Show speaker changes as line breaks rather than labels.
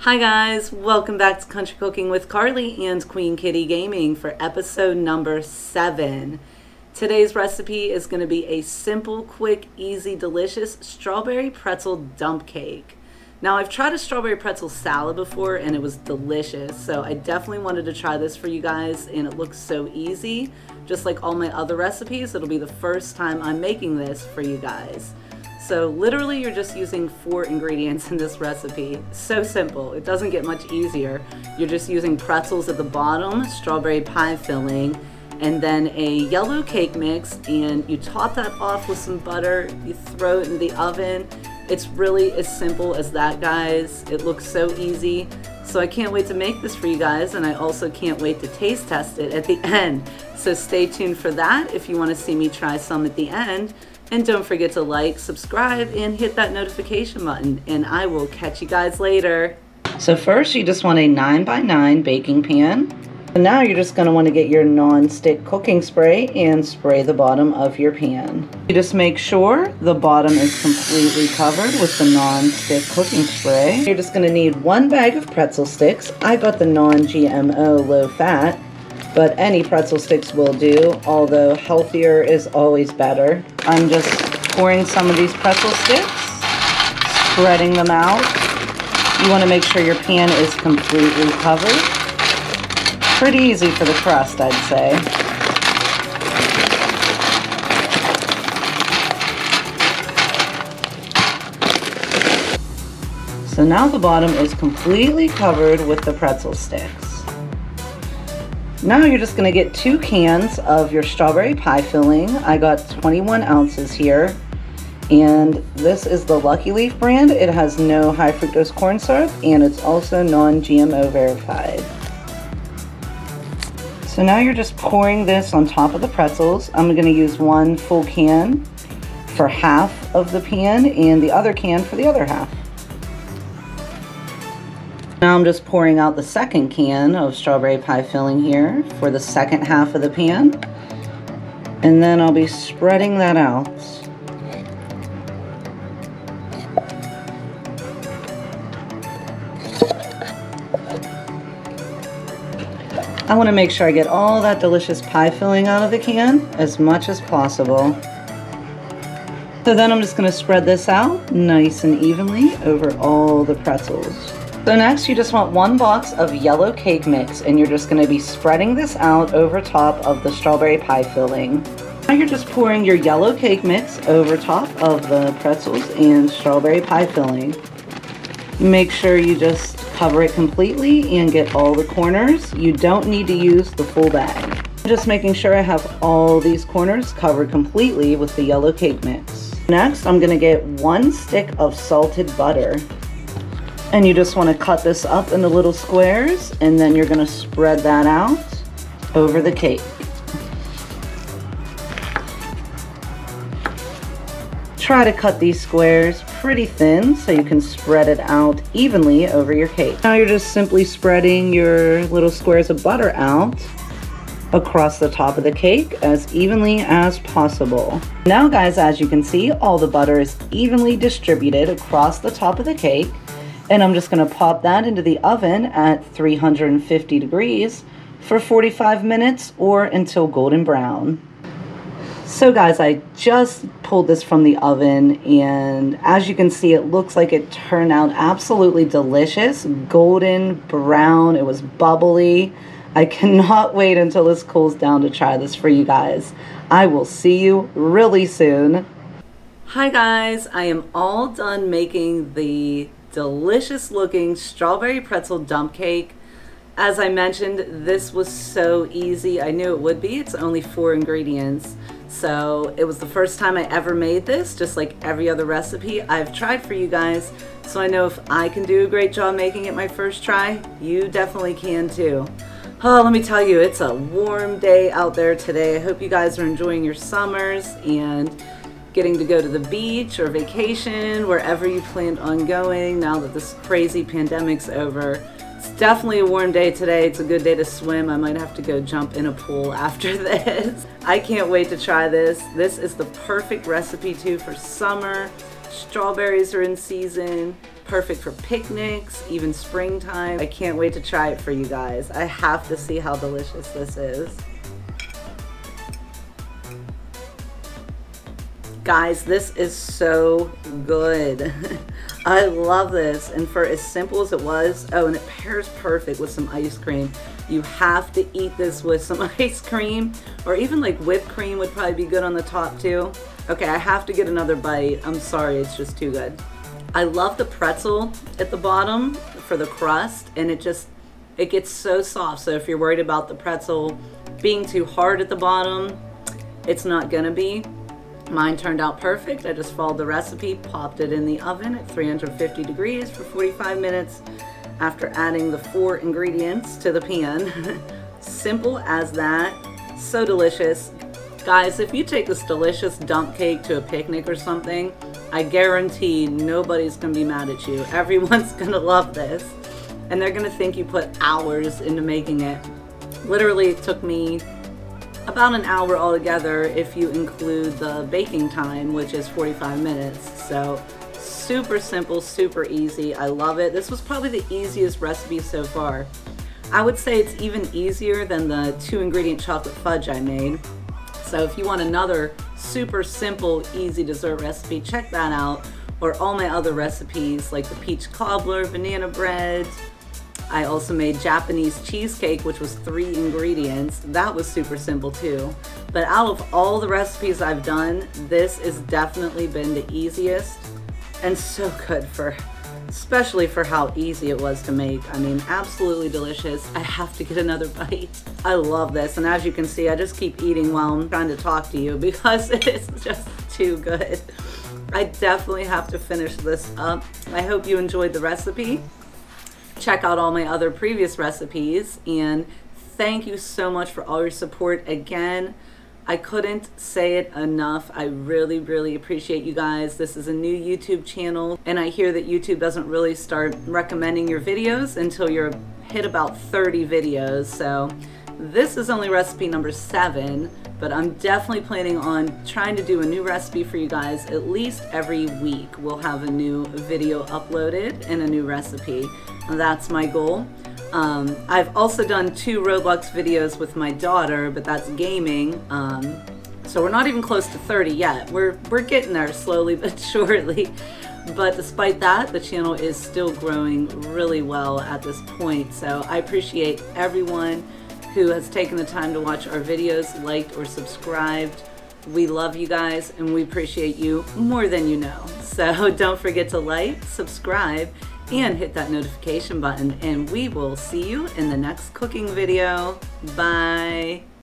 Hi guys, welcome back to Country Cooking with Carly and Queen Kitty Gaming for episode number 7. Today's recipe is going to be a simple, quick, easy, delicious strawberry pretzel dump cake. Now I've tried a strawberry pretzel salad before and it was delicious, so I definitely wanted to try this for you guys, and it looks so easy. Just like all my other recipes, it'll be the first time I'm making this for you guys. So literally you're just using 4 ingredients in this recipe. So simple, it doesn't get much easier. You're just using pretzels at the bottom, strawberry pie filling, and then a yellow cake mix, and you top that off with some butter, you throw it in the oven. It's really as simple as that, guys. It looks so easy. So I can't wait to make this for you guys, and I also can't wait to taste test it at the end. So stay tuned for that if you want to see me try some at the end. And don't forget to like, subscribe, and hit that notification button, and I will catch you guys later. So first you just want a 9x9 baking pan. And now you're just going to want to get your non-stick cooking spray and spray the bottom of your pan. You just make sure the bottom is completely covered with the non-stick cooking spray. You're just going to need 1 bag of pretzel sticks. I got the non-GMO low fat, but any pretzel sticks will do, although healthier is always better. I'm just pouring some of these pretzel sticks, spreading them out. You want to make sure your pan is completely covered. Pretty easy for the crust, I'd say. So now the bottom is completely covered with the pretzel sticks. Now you're just going to get 2 cans of your strawberry pie filling. I got 21 ounces here. And this is the Lucky Leaf brand. It has no high fructose corn syrup, and it's also non-GMO verified. So now you're just pouring this on top of the pretzels. I'm going to use 1 full can for half of the pan and the other can for the other half. Now I'm just pouring out the second can of strawberry pie filling here for the second half of the pan. And then I'll be spreading that out. I want to make sure I get all that delicious pie filling out of the can as much as possible. So then I'm just going to spread this out nice and evenly over all the pretzels. So next you just want 1 box of yellow cake mix, and you're just going to be spreading this out over top of the strawberry pie filling. Now you're just pouring your yellow cake mix over top of the pretzels and strawberry pie filling. Make sure you just cover it completely and get all the corners. You don't need to use the full bag. Just making sure I have all these corners covered completely with the yellow cake mix. Next, I'm gonna get 1 stick of salted butter. And you just wanna cut this up into little squares, and then you're gonna spread that out over the cake. Try to cut these squares pretty thin so you can spread it out evenly over your cake. Now you're just simply spreading your little squares of butter out across the top of the cake as evenly as possible. Now guys, as you can see, all the butter is evenly distributed across the top of the cake, and I'm just going to pop that into the oven at 350 degrees for 45 minutes or until golden brown. So guys, I just pulled this from the oven, and as you can see, it looks like it turned out absolutely delicious. Golden brown, it was bubbly. I cannot wait until this cools down to try this for you guys. I will see you really soon. Hi guys, I am all done making the delicious looking strawberry pretzel dump cake. As I mentioned, this was so easy. I knew it would be. It's only 4 ingredients. So it was the first time I ever made this, just like every other recipe I've tried for you guys. So I know if I can do a great job making it my first try, you definitely can too. Oh, let me tell you, it's a warm day out there today. I hope you guys are enjoying your summers and getting to go to the beach or vacation, wherever you planned on going now that this crazy pandemic's over. It's definitely a warm day today. It's a good day to swim. I might have to go jump in a pool after this. I can't wait to try this. This is the perfect recipe too for summer. Strawberries are in season. Perfect for picnics, even springtime. I can't wait to try it for you guys. I have to see how delicious this is. Guys, this is so good. I love this. And for as simple as it was, oh, and it pairs perfect with some ice cream. You have to eat this with some ice cream, or even like whipped cream would probably be good on the top too. Okay, I have to get another bite. I'm sorry, it's just too good. I love the pretzel at the bottom for the crust, and it gets so soft. So if you're worried about the pretzel being too hard at the bottom, it's not gonna be. Mine turned out perfect. I just followed the recipe, popped it in the oven at 350 degrees for 45 minutes after adding the 4 ingredients to the pan. Simple as that, so delicious. Guys, if you take this delicious dump cake to a picnic or something, I guarantee nobody's gonna be mad at you. Everyone's gonna love this, and they're gonna think you put hours into making it. Literally, it took me about an hour altogether if you include the baking time, which is 45 minutes. So super simple, super easy. I love it. This was probably the easiest recipe so far. I would say it's even easier than the 2-ingredient chocolate fudge I made. So if you want another super simple, easy dessert recipe, check that out. Or all my other recipes like the peach cobbler, banana bread. I also made Japanese cheesecake, which was 3 ingredients. That was super simple too. But out of all the recipes I've done, this has definitely been the easiest and so good, especially for how easy it was to make. I mean, absolutely delicious. I have to get another bite. I love this, and as you can see, I just keep eating while I'm trying to talk to you because it's just too good. I definitely have to finish this up. I hope you enjoyed the recipe. Check out all my other previous recipes, and thank you so much for all your support again. I couldn't say it enough. I really, really appreciate you guys. This is a new YouTube channel, and I hear that YouTube doesn't really start recommending your videos until you're hit about 30 videos. So this is only recipe number 7, but I'm definitely planning on trying to do a new recipe for you guys at least every week. We'll have a new video uploaded and a new recipe. That's my goal. I've also done 2 Roblox videos with my daughter, but that's gaming. So we're not even close to 30 yet. We're getting there slowly but surely. But despite that, the channel is still growing really well at this point. So I appreciate everyone who has taken the time to watch our videos, liked or subscribed. We love you guys, and we appreciate you more than you know. So don't forget to like, subscribe, and hit that notification button, and we will see you in the next cooking video. Bye.